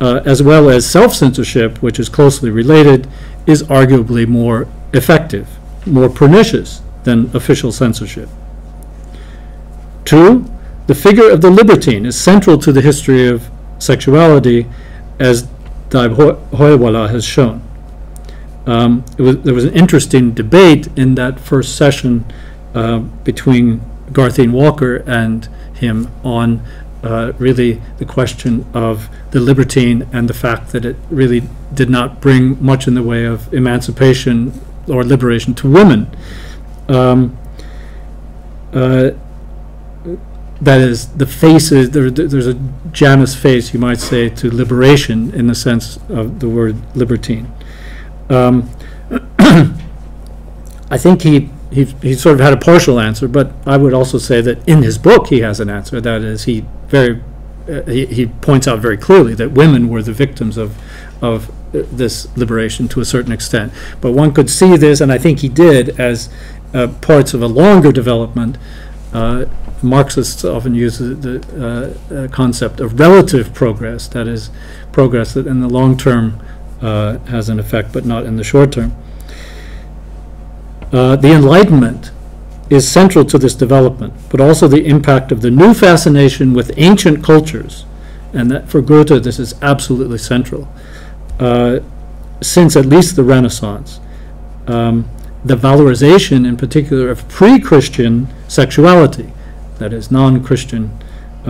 as well as self-censorship, which is closely related, is arguably more effective, more pernicious than official censorship. Two, the figure of the libertine is central to the history of sexuality, as Holloway has shown. There was an interesting debate in that first session between Garthine Walker and him on really the question of the libertine and the fact that it really did not bring much in the way of emancipation or liberation to women. That is, the faces, there's a Janus face, you might say, to liberation in the sense of the word libertine. I think he sort of had a partial answer, but I would also say that in his book he has an answer. That is, he points out very clearly that women were the victims of this liberation to a certain extent. But one could see this, and I think he did, as parts of a longer development Marxists often use the concept of relative progress, that is, progress that in the long term has an effect, but not in the short term. The Enlightenment is central to this development, but also the impact of the new fascination with ancient cultures, and that for Goethe this is absolutely central, since at least the Renaissance. The valorization in particular of pre-Christian sexuality, that is non-Christian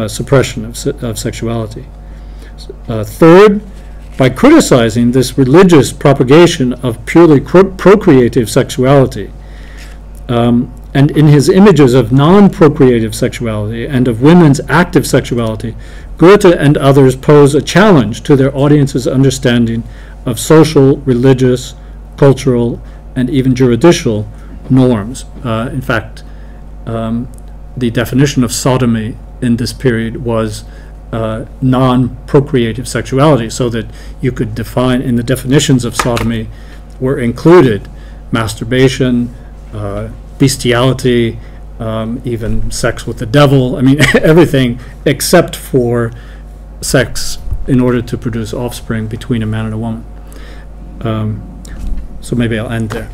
suppression of sexuality. Third, by criticizing this religious propagation of purely procreative sexuality, and in his images of non-procreative sexuality and of women's active sexuality, Goethe and others pose a challenge to their audience's understanding of social, religious, cultural, and even juridical norms. In fact, the definition of sodomy in this period was non-procreative sexuality, so that you could define, in the definitions of sodomy were included masturbation, bestiality, even sex with the devil. I mean, everything except for sex in order to produce offspring between a man and a woman. So maybe I'll end there.